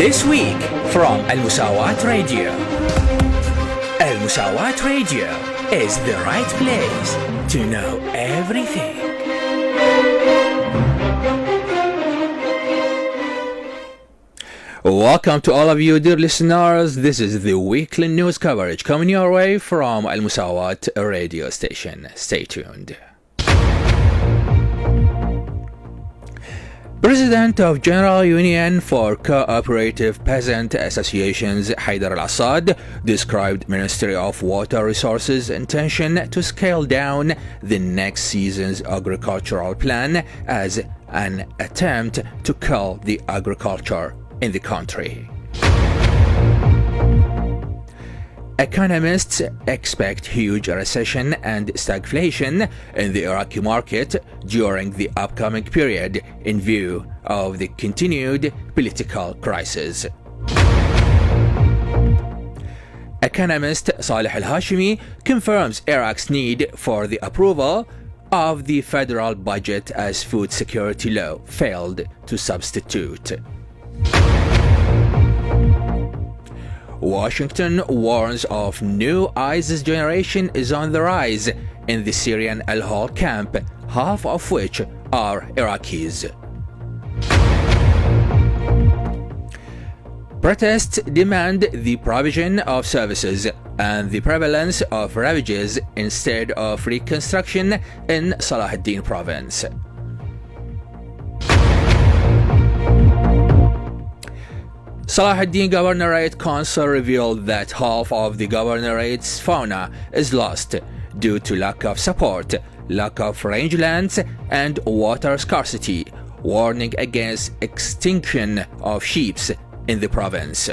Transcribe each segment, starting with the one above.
This week from Al-Musawat Radio. Al-Musawat Radio is the right place to know everything. Welcome to all of you dear listeners. This is the weekly news coverage coming your way from Al-Musawat radio station. Stay tuned. President of General Union for Cooperative Peasant Associations Haidar Al-Assad described Ministry of Water Resources' intention to scale down the next season's agricultural plan as an attempt to kill the agriculture in the country. Economists expect huge recession and stagflation in the Iraqi market during the upcoming period in view of the continued political crisis. Economist Saleh Al-Hashimi confirms Iraq's need for the approval of the federal budget as food security law failed to substitute. Washington warns of new ISIS generation is on the rise in the Syrian Al-Hol camp, half of which are Iraqis. Protests demand the provision of services and the prevalence of ravages instead of reconstruction in Salahuddin province. Salahuddin Governorate Council revealed that half of the governorate's fauna is lost due to lack of support, lack of rangelands, and water scarcity, warning against extinction of sheep in the province.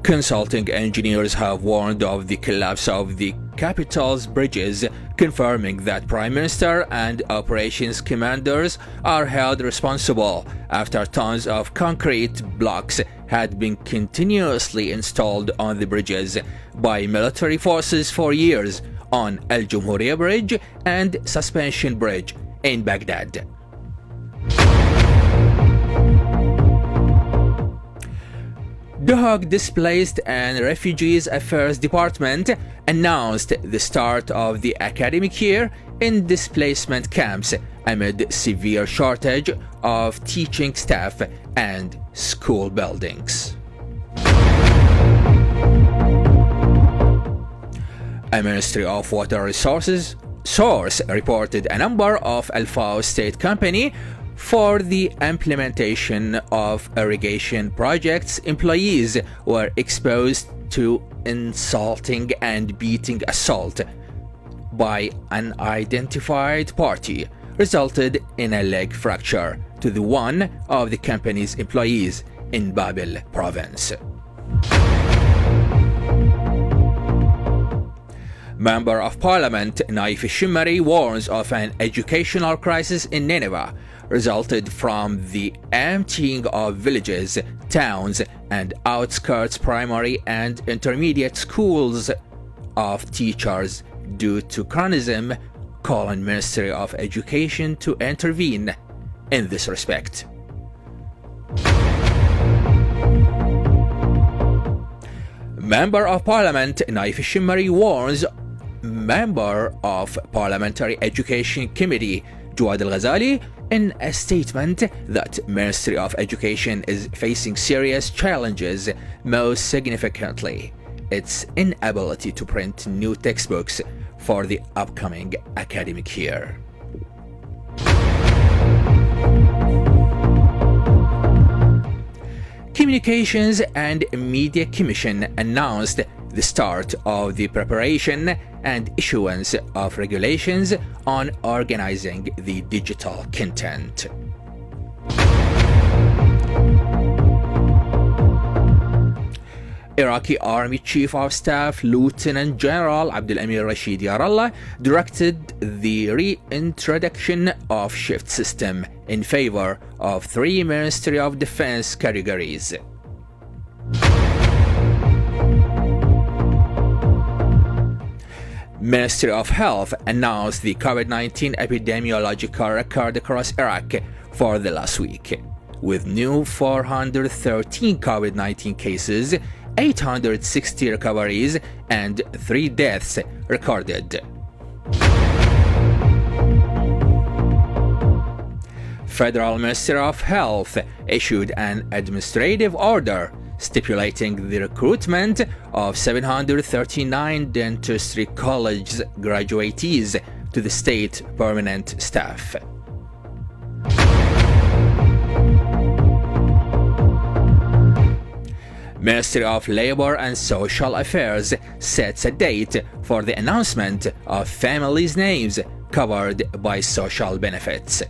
Consulting engineers have warned of the collapse of the capital's bridges, confirming that Prime Minister and operations commanders are held responsible after tons of concrete blocks had been continuously installed on the bridges by military forces for years on Al-Jumhuriyah Bridge and Suspension Bridge in Baghdad. The Hague Displaced and Refugees Affairs Department announced the start of the academic year in displacement camps amid severe shortage of teaching staff and school buildings. A Ministry of Water Resources source reported a number of Al-Fao state company for the implementation of irrigation projects, employees were exposed to insulting and beating assault by an unidentified party, resulted in a leg fracture to the one of the company's employees in Babil province. Member of Parliament Taif Edited warns of an educational crisis in Nineveh resulted from the emptying of villages, towns, and outskirts primary and intermediate schools of teachers due to cronyism, calling Ministry of Education to intervene in this respect. Member of Parliament Taif Edited warns Member of Parliamentary Education Committee Jawad Al-Ghazali in a statement that Ministry of Education is facing serious challenges, most significantly its inability to print new textbooks for the upcoming academic year. Communications and Media Commission announced the start of the preparation and issuance of regulations on organizing the digital content. Iraqi Army Chief of Staff Lieutenant General Abdul Amir Rashid Yarallah directed the reintroduction of shift system in favor of 3 Ministry of Defense categories. Ministry of Health announced the COVID-19 epidemiological record across Iraq for the last week, with new 413 COVID-19 cases, 860 recoveries, and 3 deaths recorded. Federal Ministry of Health issued an administrative order stipulating the recruitment of 739 dentistry college graduatees to the state permanent staff. Ministry of Labor and Social Affairs sets a date for the announcement of families' names covered by social benefits.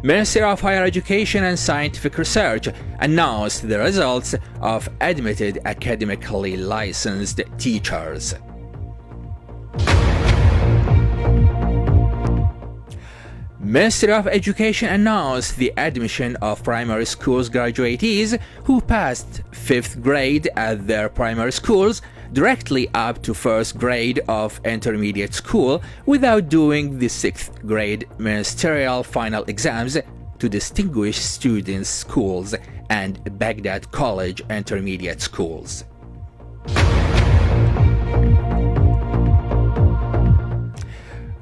Ministry of Higher Education and Scientific Research announced the results of admitted academically licensed teachers. Ministry of Education announced the admission of primary schools graduatees who passed 5th grade at their primary schools directly up to 1st grade of intermediate school without doing the 6th grade ministerial final exams to distinguished students' schools and Baghdad College intermediate schools.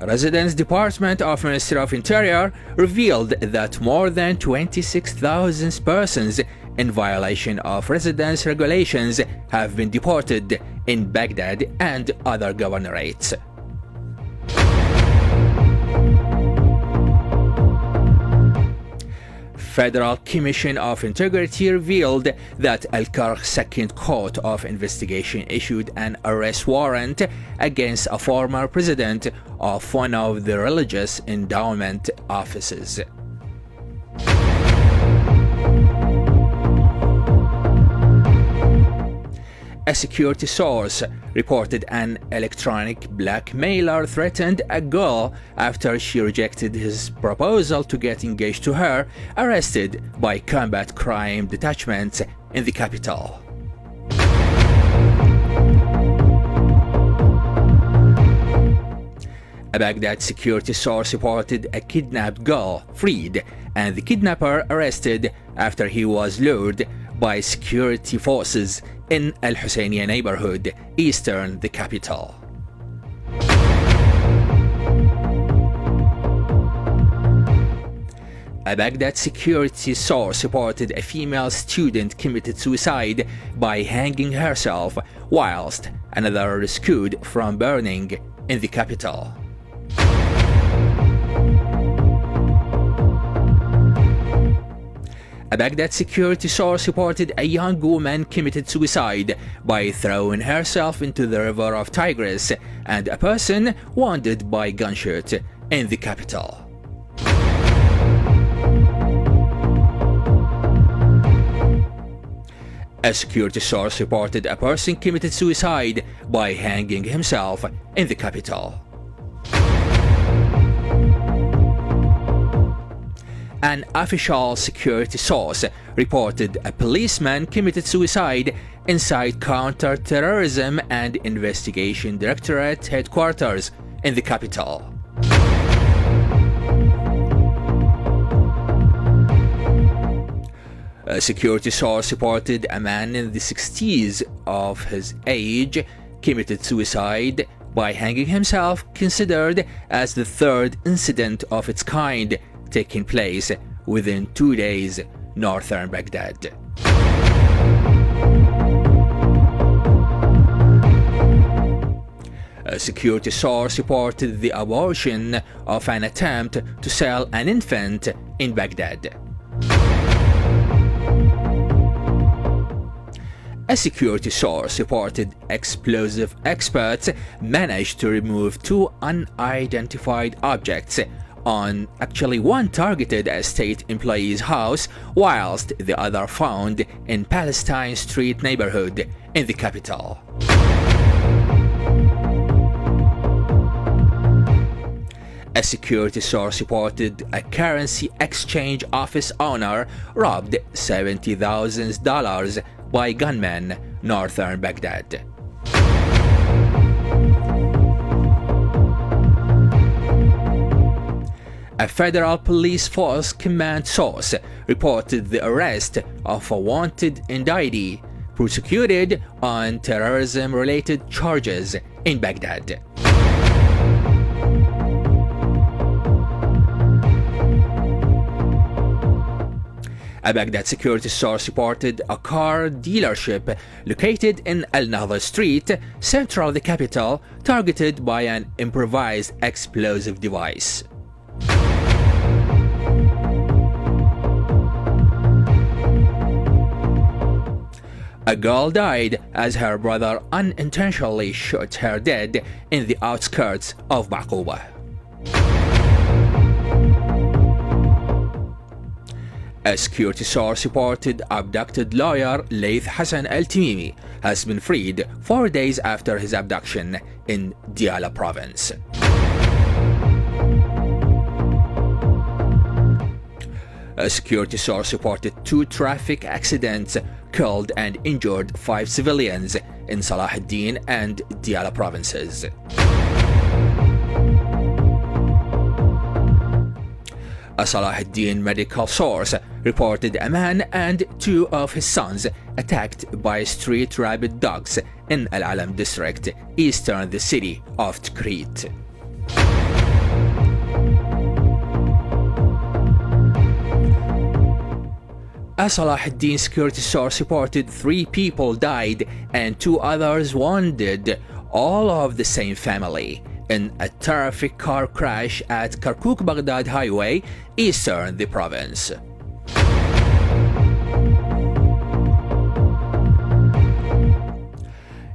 Residence Department of Ministry of Interior revealed that more than 26,000 persons in violation of residence regulations have been deported in Baghdad and other governorates. Federal Commission of Integrity revealed that Al-Karkh Second Court of Investigation issued an arrest warrant against a former president of one of the religious endowment offices. A security source reported an electronic blackmailer threatened a girl after she rejected his proposal to get engaged to her, arrested by combat crime detachments in the capital. A Baghdad security source reported a kidnapped girl freed and the kidnapper arrested after he was lured by security forces in Al-Husseiniya neighborhood, eastern the capital. A Baghdad security source reported a female student committed suicide by hanging herself, whilst another rescued from burning in the capital. A Baghdad security source reported a young woman committed suicide by throwing herself into the river of Tigris and a person wounded by gunshot in the capital. A security source reported a person committed suicide by hanging himself in the capital. An official security source reported a policeman committed suicide inside Counter-Terrorism and Investigation Directorate headquarters in the capital. A security source reported a man in the 60s of his age committed suicide by hanging himself, considered as the 3rd incident of its kind taking place within 2 days northern Baghdad. A security source reported the abortion of an attempt to sell an infant in Baghdad. A security source reported explosive experts managed to remove 2 unidentified objects on one targeted a state employee's house, whilst the other found in Palestine Street neighborhood in the capital. A security source reported a currency exchange office owner robbed $70,000 by gunmen northern Baghdad. A federal police force command source reported the arrest of a wanted indictee prosecuted on terrorism-related charges in Baghdad. A Baghdad security source reported a car dealership located in Al-Nahdha Street, central the capital, targeted by an improvised explosive device. A girl died as her brother unintentionally shot her dead in the outskirts of Baqubah. A security source reported abducted lawyer Laith Hassan Al-Tamimi has been freed 4 days after his abduction in Diyala province. A security source reported 2 traffic accidents killed and injured 5 civilians in Salah ad-Din and Diyala provinces. A Salah ad-Din medical source reported a man and 2 of his sons attacked by street rabid dogs in Al-Alam district, eastern the city of Tikrit. A Salah ad-Din security source reported 3 people died and 2 others wounded, all of the same family, in a terrific car crash at Kirkuk-Baghdad highway, eastern the province.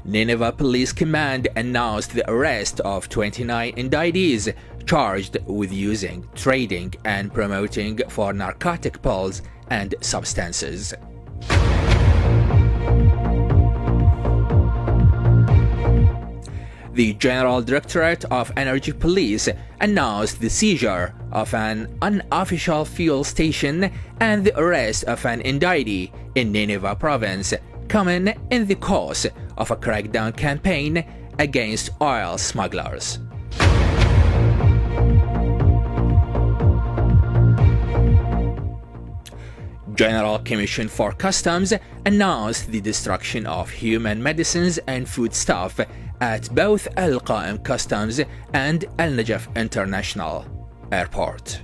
Nineveh Police Command announced the arrest of 29 indictees charged with using, trading, and promoting for narcotic pills and substances. The General Directorate of Energy Police announced the seizure of an unofficial fuel station and the arrest of an indictee in Nineveh province, coming in the course of a crackdown campaign against oil smugglers. General Commission for Customs announced the destruction of human medicines and foodstuff at both Al-Qaim Customs and Al-Najaf International Airport.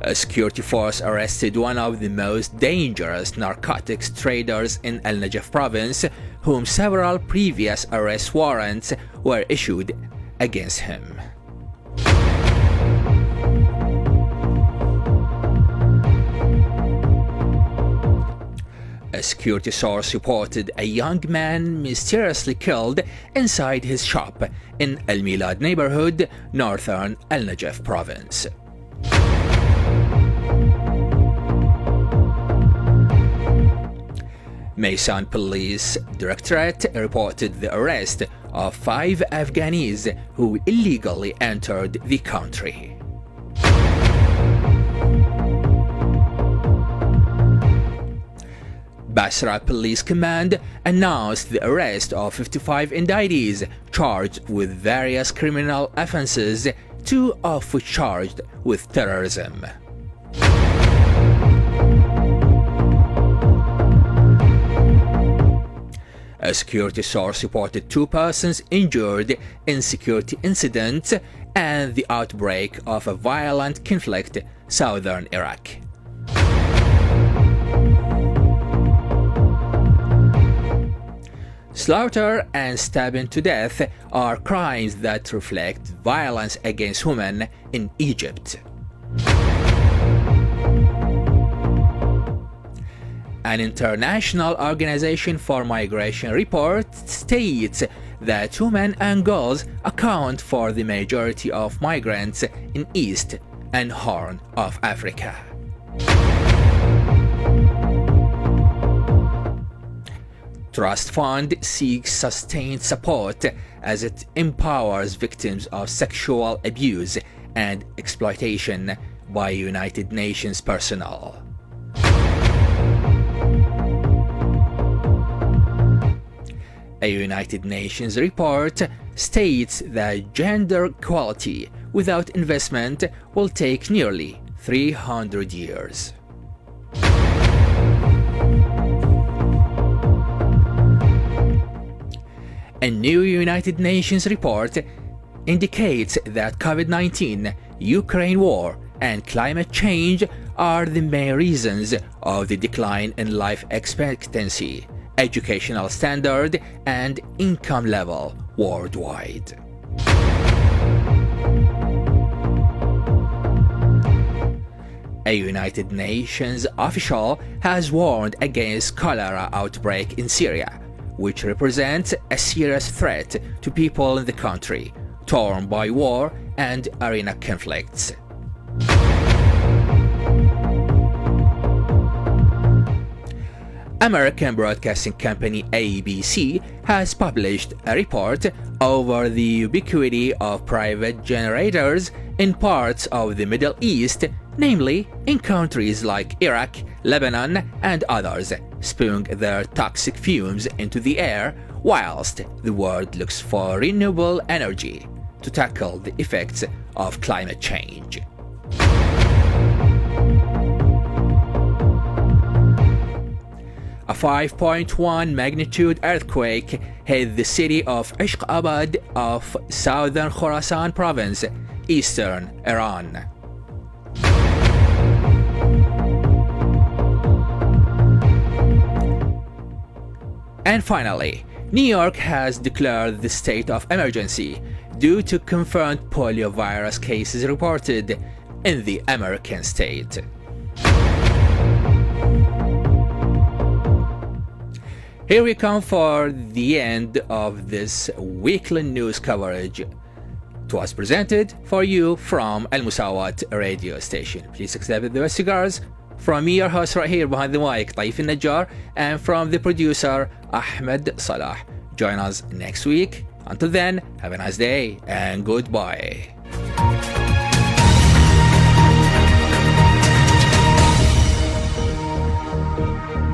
A security force arrested one of the most dangerous narcotics traders in Al-Najaf province, whom several previous arrest warrants were issued against him. A security source reported a young man mysteriously killed inside his shop in Al-Milad neighborhood, northern Al-Najaf province. Maysan Police Directorate reported the arrest of 5 Afghanis who illegally entered the country. Basra Police Command announced the arrest of 55 indictees charged with various criminal offenses, 2 of which charged with terrorism. A security source reported 2 persons injured in security incidents and the outbreak of a violent conflict southern Iraq. Slaughter and stabbing to death are crimes that reflect violence against women in Egypt. An international organization for migration report states that women and girls account for the majority of migrants in East and Horn of Africa. Trust Fund seeks sustained support as it empowers victims of sexual abuse and exploitation by United Nations personnel. A United Nations report states that gender equality without investment will take nearly 300 years. A new United Nations report indicates that COVID-19, Ukraine war, and climate change are the main reasons of the decline in life expectancy, educational standard, and income level worldwide. A United Nations official has warned against cholera outbreak in Syria, which represents a serious threat to people in the country, torn by war and arena conflicts. American broadcasting company ABC has published a report over the ubiquity of private generators in parts of the Middle East, namely in countries like Iraq, Lebanon, and others, spewing their toxic fumes into the air whilst the world looks for renewable energy to tackle the effects of climate change. A 5.1 magnitude earthquake hit the city of Ashqabad of southern Khorasan province, eastern Iran. And finally, New York has declared the state of emergency due to confirmed poliovirus cases reported in the American state. Here we come for the end of this weekly news coverage. It was presented for you from AL-Musawat radio station. Please accept the best cigars. From me, your host right here behind the mic, Taif Edited, and from the producer, Ahmed Salah. Join us next week. Until then, have a nice day and goodbye.